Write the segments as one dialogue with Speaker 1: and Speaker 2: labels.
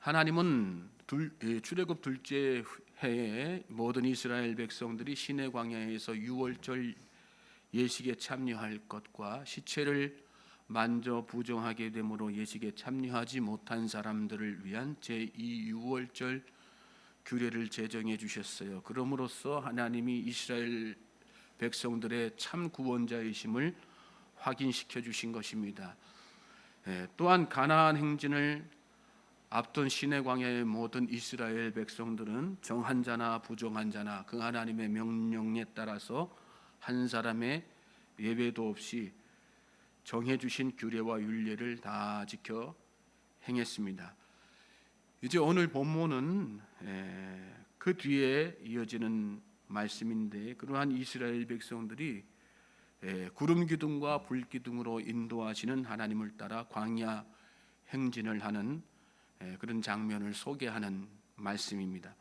Speaker 1: 하나님은 출애굽 둘째 해에 모든 이스라엘 백성들이 시내 광야에서 유월절 예식에 참여할 것과 시체를 만져 부정하게 되므로 예식에 참여하지 못한 사람들을 위한 제2 유월절 규례를 제정해 주셨어요. 그럼으로써 하나님이 이스라엘 백성들의 참 구원자이심을 확인시켜 주신 것입니다. 또한 가나안 행진을 앞둔 시내 광야의 모든 이스라엘 백성들은 정한 자나 부정한 자나 그 하나님의 명령에 따라서 한 사람의 예외도 없이 정해 주신 규례와 율례를 다 지켜 행했습니다. 이제 오늘 본문은 그 뒤에 이어지는 말씀인데, 그러한 이스라엘 백성들이 구름 기둥과 불 기둥으로 인도하시는 하나님을 따라 광야 행진을 하는 그런 장면을 소개하는 말씀입니다.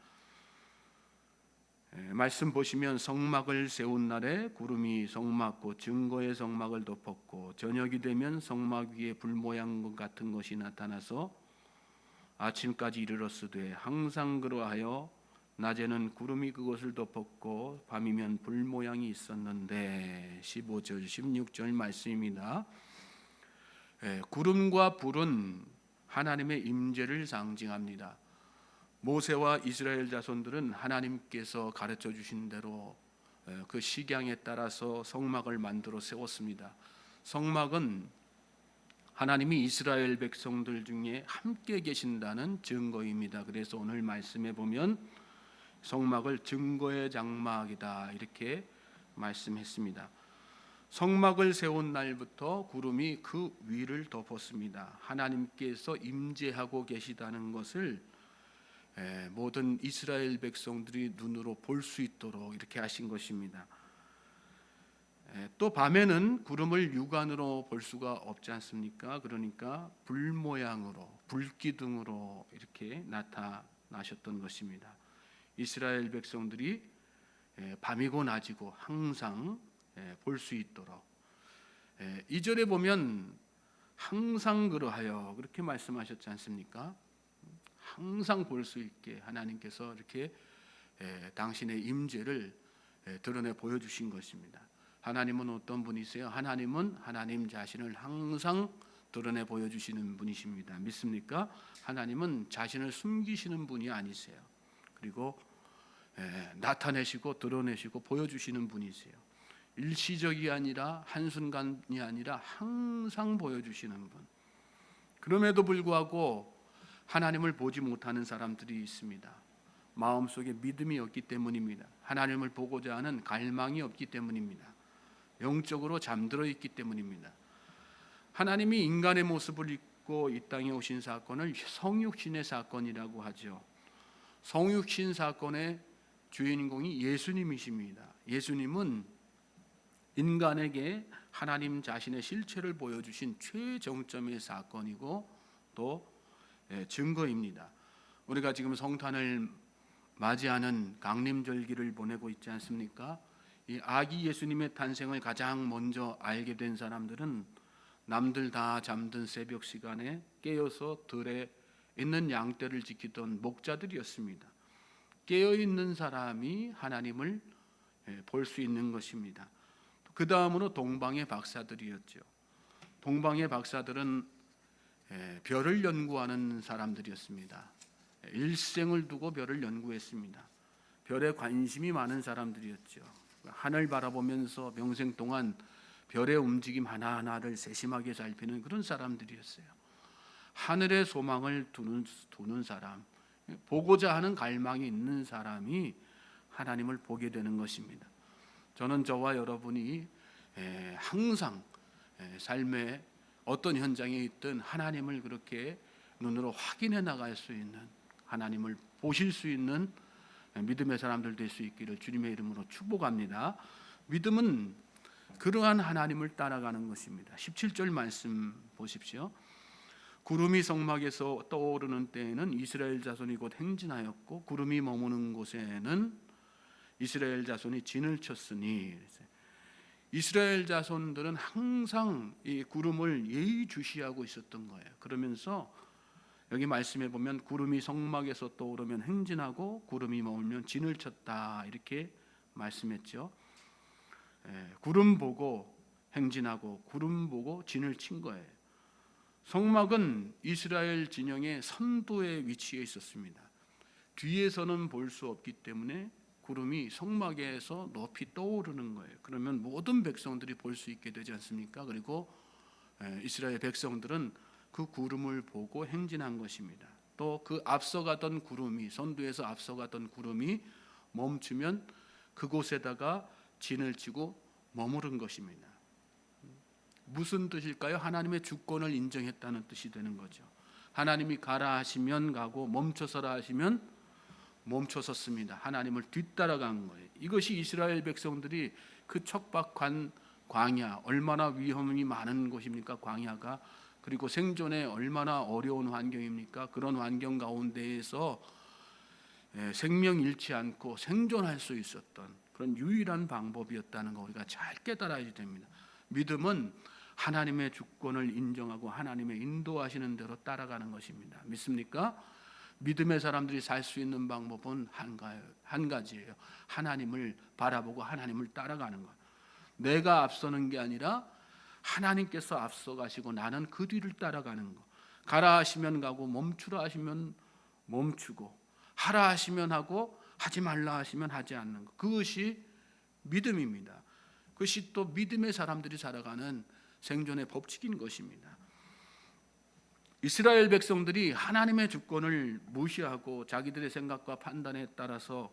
Speaker 1: 말씀 보시면 성막을 세운 날에 구름이 성막 곧 증거의 성막을 덮었고 저녁이 되면 성막 위에 불 모양 같은 것이 나타나서 아침까지 이르렀으되 항상 그러하여 낮에는 구름이 그것을 덮었고 밤이면 불 모양이 있었는데 15절 16절 말씀입니다. 구름과 불은 하나님의 임재를 상징합니다. 모세와 이스라엘 자손들은 하나님께서 가르쳐 주신 대로 그 식양에 따라서 성막을 만들어 세웠습니다. 성막은 하나님이 이스라엘 백성들 중에 함께 계신다는 증거입니다. 그래서 오늘 말씀에 보면 성막을 증거의 장막이다 이렇게 말씀했습니다. 성막을 세운 날부터 구름이 그 위를 덮었습니다. 하나님께서 임재하고 계시다는 것을 모든 이스라엘 백성들이 눈으로 볼 수 있도록 이렇게 하신 것입니다. 또 밤에는 구름을 육안으로 볼 수가 없지 않습니까? 그러니까 불 모양으로 불기둥으로 이렇게 나타나셨던 것입니다. 이스라엘 백성들이 밤이고 낮이고 항상 볼 수 있도록 2절에 보면 항상 그러하여 그렇게 말씀하셨지 않습니까? 항상 볼 수 있게 하나님께서 이렇게 당신의 임재를 드러내 보여주신 것입니다. 하나님은 어떤 분이세요? 하나님은 하나님 자신을 항상 드러내 보여주시는 분이십니다. 믿습니까? 하나님은 자신을 숨기시는 분이 아니세요. 그리고 나타내시고 드러내시고 보여주시는 분이세요. 일시적이 아니라 한순간이 아니라 항상 보여주시는 분. 그럼에도 불구하고 하나님을 보지 못하는 사람들이 있습니다. 마음속에 믿음이 없기 때문입니다. 하나님을 보고자 하는 갈망이 없기 때문입니다. 영적으로 잠들어 있기 때문입니다. 하나님이 인간의 모습을 입고 이 땅에 오신 사건을 성육신의 사건이라고 하죠. 성육신 사건의 주인공이 예수님이십니다. 예수님은 인간에게 하나님 자신의 실체를 보여주신 최정점의 사건이고 또 증거입니다. 우리가 지금 성탄을 맞이하는 강림절기를 보내고 있지 않습니까? 이 아기 예수님의 탄생을 가장 먼저 알게 된 사람들은 남들 다 잠든 새벽 시간에 깨어서 들에 있는 양떼를 지키던 목자들이었습니다. 깨어있는 사람이 하나님을 볼 수 있는 것입니다. 그 다음으로 동방의 박사들이었죠. 동방의 박사들은 별을 연구하는 사람들이었습니다. 일생을 두고 별을 연구했습니다. 별에 관심이 많은 사람들이었죠. 하늘 바라보면서 평생 동안 별의 움직임 하나하나를 세심하게 살피는 그런 사람들이었어요. 하늘의 소망을 두는 사람, 보고자 하는 갈망이 있는 사람이 하나님을 보게 되는 것입니다. 저는 저와 여러분이 항상 삶의 어떤 현장에 있든 하나님을 그렇게 눈으로 확인해 나갈 수 있는, 하나님을 보실 수 있는 믿음의 사람들 될 수 있기를 주님의 이름으로 축복합니다. 믿음은 그러한 하나님을 따라가는 것입니다. 17절 말씀 보십시오. 구름이 성막에서 떠오르는 때에는 이스라엘 자손이 곧 행진하였고 구름이 머무는 곳에는 이스라엘 자손이 진을 쳤으니, 이스라엘 자손들은 항상 이 구름을 예의주시하고 있었던 거예요. 그러면서 여기 말씀해 보면 구름이 성막에서 떠오르면 행진하고 구름이 머물면 진을 쳤다 이렇게 말씀했죠. 구름 보고 행진하고 구름 보고 진을 친 거예요. 성막은 이스라엘 진영의 선두에 위치해 있었습니다. 뒤에서는 볼 수 없기 때문에 구름이 성막에서 높이 떠오르는 거예요. 그러면 모든 백성들이 볼 수 있게 되지 않습니까? 그리고 이스라엘 백성들은 그 구름을 보고 행진한 것입니다. 또 그 앞서가던 구름이, 선두에서 앞서가던 구름이 멈추면 그곳에다가 진을 치고 머무른 것입니다. 무슨 뜻일까요? 하나님의 주권을 인정했다는 뜻이 되는 거죠. 하나님이 가라 하시면 가고 멈춰서라 하시면 멈춰섰습니다. 하나님을 뒤따라간 거예요. 이것이 이스라엘 백성들이 그 척박한 광야, 얼마나 위험이 많은 곳입니까? 광야가. 그리고 생존에 얼마나 어려운 환경입니까? 그런 환경 가운데에서 생명 잃지 않고 생존할 수 있었던 그런 유일한 방법이었다는 거 우리가 잘 깨달아야 됩니다. 믿음은 하나님의 주권을 인정하고 하나님의 인도하시는 대로 따라가는 것입니다. 믿습니까? 믿음의 사람들이 살 수 있는 방법은 한 가지예요. 하나님을 바라보고 하나님을 따라가는 것. 내가 앞서는 게 아니라 하나님께서 앞서 가시고 나는 그 뒤를 따라가는 것. 가라 하시면 가고 멈추라 하시면 멈추고 하라 하시면 하고 하지 말라 하시면 하지 않는 것. 그것이 믿음입니다. 그것이 또 믿음의 사람들이 살아가는 생존의 법칙인 것입니다. 이스라엘 백성들이 하나님의 주권을 무시하고 자기들의 생각과 판단에 따라서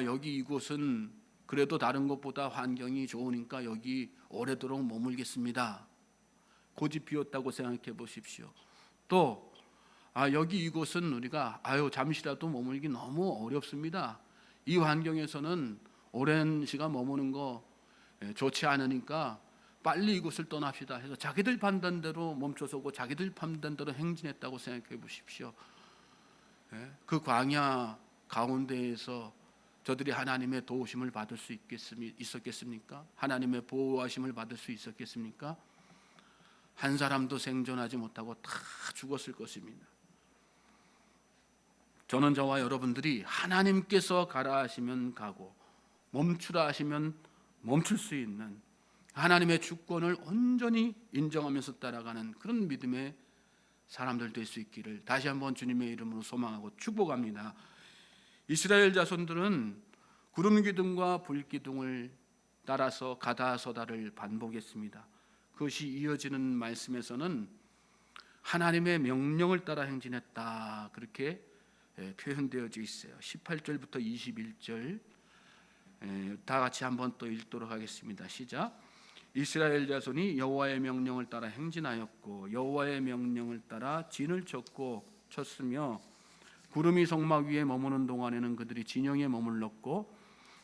Speaker 1: 여기 이곳은 그래도 다른 곳보다 환경이 좋으니까 여기 오래도록 머물겠습니다. 고집 피웠다고 생각해 보십시오. 또 여기 이곳은 우리가 잠시라도 머물기 너무 어렵습니다. 이 환경에서는 오랜 시간 머무는 거 좋지 않으니까 빨리 이곳을 떠납시다 해서 자기들 판단대로 멈춰서고 자기들 판단대로 행진했다고 생각해 보십시오. 그 광야 가운데에서 저들이 하나님의 도우심을 받을 수 있었겠습니까? 하나님의 보호하심을 받을 수 있었겠습니까? 한 사람도 생존하지 못하고 다 죽었을 것입니다. 저는 저와 여러분들이 하나님께서 가라 하시면 가고 멈추라 하시면 멈출 수 있는 하나님의 주권을 온전히 인정하면서 따라가는 그런 믿음의 사람들 될 수 있기를 다시 한번 주님의 이름으로 소망하고 축복합니다. 이스라엘 자손들은 구름 기둥과 불 기둥을 따라서 가다 서다를 반복했습니다. 그것이 이어지는 말씀에서는 하나님의 명령을 따라 행진했다 그렇게 표현되어져 있어요. 18절부터 21절 다 같이 한번 또 읽도록 하겠습니다. 시작. 이스라엘 자손이 여호와의 명령을 따라 행진하였고 여호와의 명령을 따라 진을 쳤으며 구름이 성막 위에 머무는 동안에는 그들이 진영에 머물렀고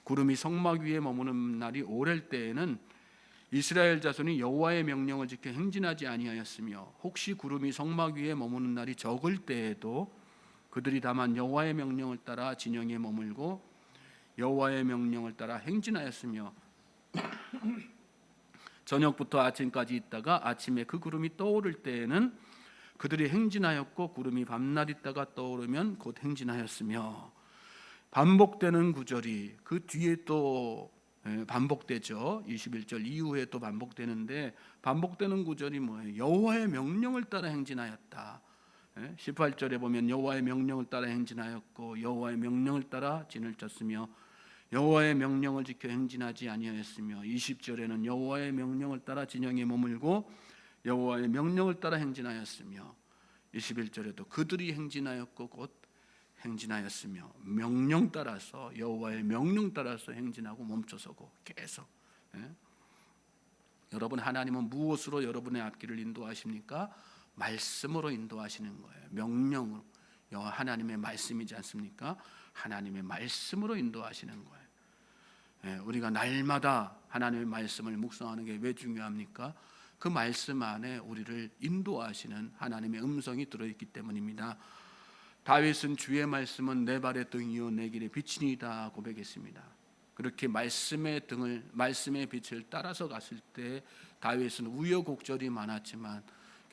Speaker 1: 구름이 성막 위에 머무는 날이 오랠 때에는 이스라엘 자손이 여호와의 명령을 지켜 행진하지 아니하였으며 혹시 구름이 성막 위에 머무는 날이 적을 때에도 그들이 다만 여호와의 명령을 따라 진영에 머물고 여호와의 명령을 따라 행진하였으며 저녁부터 아침까지 있다가 아침에 그 구름이 떠오를 때에는 그들이 행진하였고 구름이 밤낮 있다가 떠오르면 곧 행진하였으며 반복되는 구절이 그 뒤에 또 반복되죠. 21절 이후에 또 반복되는데 반복되는 구절이 뭐예요? 여호와의 명령을 따라 행진하였다. 18절에 보면 여호와의 명령을 따라 행진하였고 여호와의 명령을 따라 진을 쳤으며 여호와의 명령을 지켜 행진하지 아니하였으며 20절에는 여호와의 명령을 따라 진영에 머물고 여호와의 명령을 따라 행진하였으며 21절에도 그들이 행진하였고 곧 행진하였으며 명령 따라서 여호와의 명령 따라서 행진하고 멈춰서고 계속 여러분 하나님은 무엇으로 여러분의 앞길을 인도하십니까? 말씀으로 인도하시는 거예요. 명령으로 하나님의 말씀이지 않습니까? 하나님의 말씀으로 인도하시는 거예요. 우리가 날마다 하나님의 말씀을 묵상하는 게 왜 중요합니까? 그 말씀 안에 우리를 인도하시는 하나님의 음성이 들어있기 때문입니다. 다윗은 주의 말씀은 내 발의 등이요 내 길의 빛이니이다 고백했습니다. 그렇게 말씀의 빛을 따라서 갔을 때 다윗은 우여곡절이 많았지만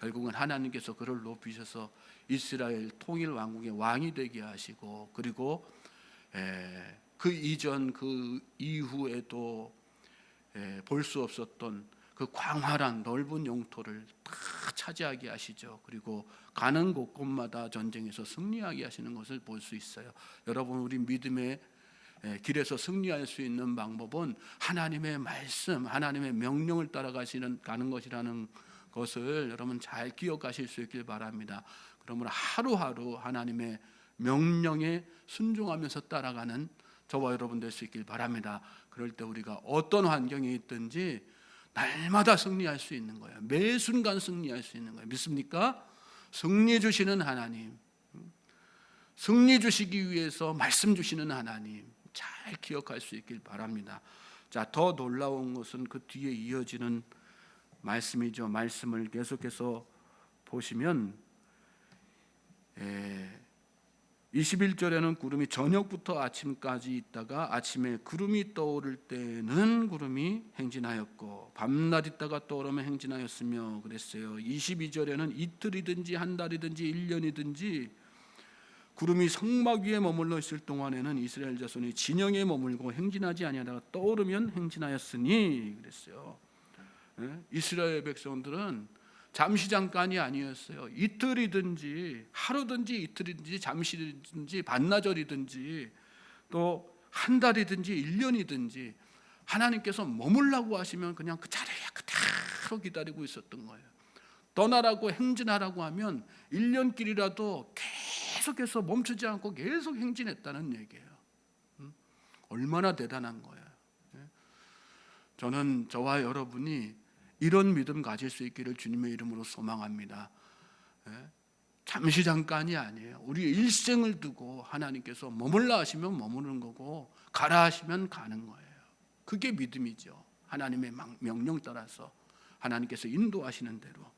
Speaker 1: 결국은 하나님께서 그를 높이셔서 이스라엘 통일 왕국의 왕이 되게 하시고, 그리고 그 이전 그 이후에도 볼 수 없었던 그 광활한 넓은 영토를 다 차지하게 하시죠. 그리고 가는 곳곳마다 전쟁에서 승리하게 하시는 것을 볼 수 있어요. 여러분, 우리 믿음의 길에서 승리할 수 있는 방법은 하나님의 말씀, 하나님의 명령을 따라가시는 가는 것이라는 것을 여러분 잘 기억하실 수 있길 바랍니다. 그러므로 하루하루 하나님의 명령에 순종하면서 따라가는 저와 여러분 될 수 있길 바랍니다. 그럴 때 우리가 어떤 환경에 있든지 날마다 승리할 수 있는 거예요. 매 순간 승리할 수 있는 거예요. 믿습니까? 승리 주시는 하나님, 승리 주시기 위해서 말씀 주시는 하나님, 잘 기억할 수 있길 바랍니다. 자, 더 놀라운 것은 그 뒤에 이어지는 말씀이죠. 말씀을 계속해서 보시면 21절에는 구름이 저녁부터 아침까지 있다가 아침에 구름이 떠오를 때는 구름이 행진하였고 밤낮 있다가 떠오르면 행진하였으며 그랬어요. 22절에는 이틀이든지 한 달이든지 1년이든지 구름이 성막 위에 머물러 있을 동안에는 이스라엘 자손이 진영에 머물고 행진하지 아니하다가 떠오르면 행진하였으니 그랬어요. 이스라엘 백성들은 잠시 잠깐이 아니었어요. 이틀이든지 하루든지 이틀이든지 잠시든지 반나절이든지 또 한 달이든지 1년이든지 하나님께서 머물라고 하시면 그냥 그 자리에 그대로 기다리고 있었던 거예요. 떠나라고 행진하라고 하면 1년길이라도 계속해서 멈추지 않고 계속 행진했다는 얘기예요. 얼마나 대단한 거예요. 저는 저와 여러분이 이런 믿음 가질 수 있기를 주님의 이름으로 소망합니다. 잠시 잠깐이 아니에요. 우리의 일생을 두고 하나님께서 머물라 하시면 머무는 거고 가라 하시면 가는 거예요. 그게 믿음이죠. 하나님의 명령 따라서 하나님께서 인도하시는 대로.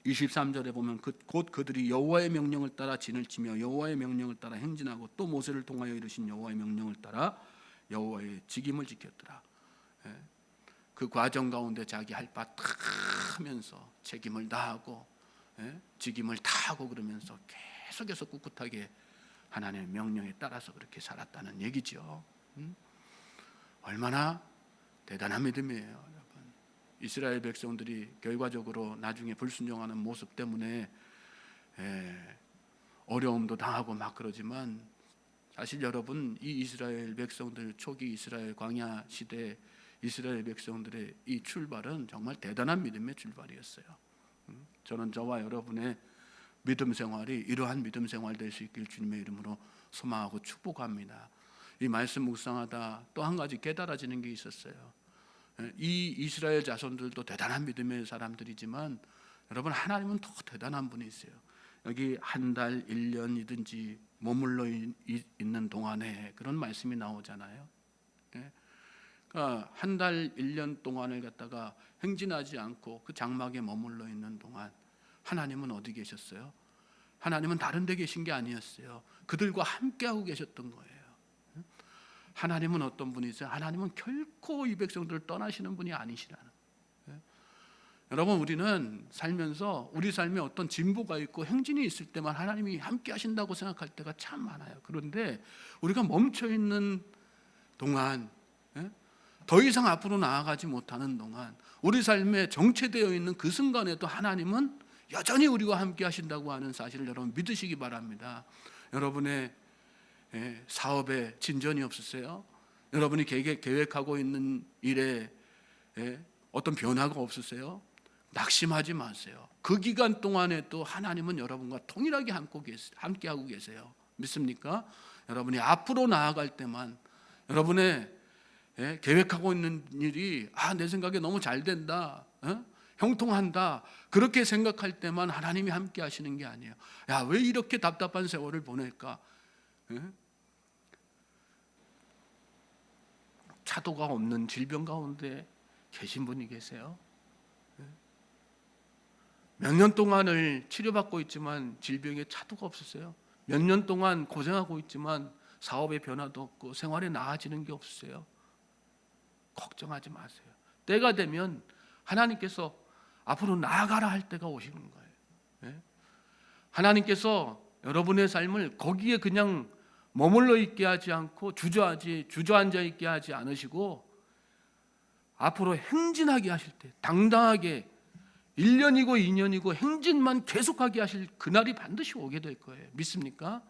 Speaker 1: 23절에 보면 곧 그들이 여호와의 명령을 따라 진을 치며 여호와의 명령을 따라 행진하고 또 모세를 통하여 이르신 여호와의 명령을 따라 여호와의 직임을 지켰더라. 그 과정 가운데 자기 할 바 다 하면서 책임을 다하고 직임을 다하고 그러면서 계속해서 꿋꿋하게 하나님의 명령에 따라서 그렇게 살았다는 얘기죠. 얼마나 대단한 믿음이에요, 여러분. 이스라엘 백성들이 결과적으로 나중에 불순종하는 모습 때문에 어려움도 당하고 막 그러지만 사실 여러분, 이 이스라엘 백성들 초기 이스라엘 광야 시대 이스라엘 백성들의 이 출발은 정말 대단한 믿음의 출발이었어요. 저는 저와 여러분의 믿음 생활이 이러한 믿음 생활 될 수 있길 주님의 이름으로 소망하고 축복합니다. 이 말씀 묵상하다 또 한 가지 깨달아지는 게 있었어요. 이 이스라엘 자손들도 대단한 믿음의 사람들이지만 여러분, 하나님은 더 대단한 분이세요. 여기 한 달, 1년이든지 머물러 있는 동안에 그런 말씀이 나오잖아요. 그러니까 한 달, 1년 동안을 갖다가 행진하지 않고 그 장막에 머물러 있는 동안 하나님은 어디 계셨어요? 하나님은 다른 데 계신 게 아니었어요. 그들과 함께하고 계셨던 거예요. 하나님은 어떤 분이세요? 하나님은 결코 이 백성들을 떠나시는 분이 아니시라는 거예요. 여러분, 우리는 살면서 우리 삶에 어떤 진보가 있고 행진이 있을 때만 하나님이 함께 하신다고 생각할 때가 참 많아요. 그런데 우리가 멈춰 있는 동안, 더 이상 앞으로 나아가지 못하는 동안, 우리 삶에 정체되어 있는 그 순간에도 하나님은 여전히 우리와 함께 하신다고 하는 사실을 여러분 믿으시기 바랍니다. 여러분의 사업에 진전이 없으세요? 여러분이 계획하고 있는 일에 어떤 변화가 없으세요? 낙심하지 마세요. 그 기간 동안에도 하나님은 여러분과 통일하게 함께하고 계세요. 믿습니까? 여러분이 앞으로 나아갈 때만 여러분의 계획하고 있는 일이 내 생각에 너무 잘 된다, 형통한다, 그렇게 생각할 때만 하나님이 함께 하시는 게 아니에요. 왜 이렇게 답답한 세월을 보낼까? 차도가 없는 질병 가운데 계신 분이 계세요. 몇 년 동안을 치료받고 있지만 질병에 차도가 없으세요. 몇 년 동안 고생하고 있지만 사업의 변화도 없고 생활에 나아지는 게 없으세요. 걱정하지 마세요. 때가 되면 하나님께서 앞으로 나아가라 할 때가 오시는 거예요. 하나님께서 여러분의 삶을 거기에 그냥 머물러 있게 하지 않고 주저앉아 있게 하지 않으시고 앞으로 행진하게 하실 때 당당하게 1년이고 2년이고 행진만 계속하게 하실 그날이 반드시 오게 될 거예요. 믿습니까?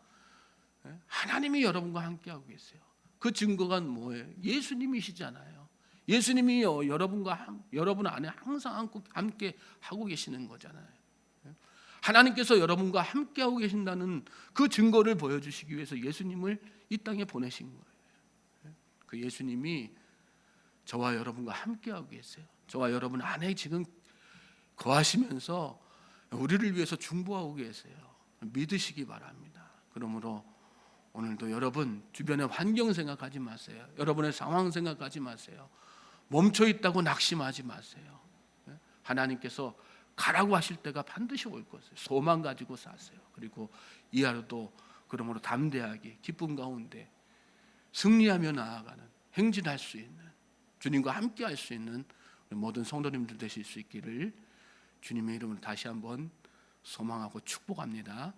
Speaker 1: 하나님이 여러분과 함께하고 계세요. 그 증거가 뭐예요? 예수님이시잖아요. 예수님이 여러분 안에 항상 함께 하고 계시는 거잖아요. 하나님께서 여러분과 함께하고 계신다는 그 증거를 보여주시기 위해서 예수님을 이 땅에 보내신 거예요. 그 예수님이 저와 여러분과 함께하고 계세요. 저와 여러분 안에 지금 거하시면서 우리를 위해서 중보하고 계세요. 믿으시기 바랍니다. 그러므로 오늘도 여러분 주변의 환경 생각하지 마세요. 여러분의 상황 생각하지 마세요. 멈춰 있다고 낙심하지 마세요. 하나님께서 가라고 하실 때가 반드시 올 것이에요. 소망 가지고 사세요. 그리고 이 하루도 그러므로 담대하게 기쁨 가운데 승리하며 나아가는 행진할 수 있는 주님과 함께 할 수 있는 모든 성도님들 되실 수 있기를 주님의 이름으로 다시 한번 소망하고 축복합니다.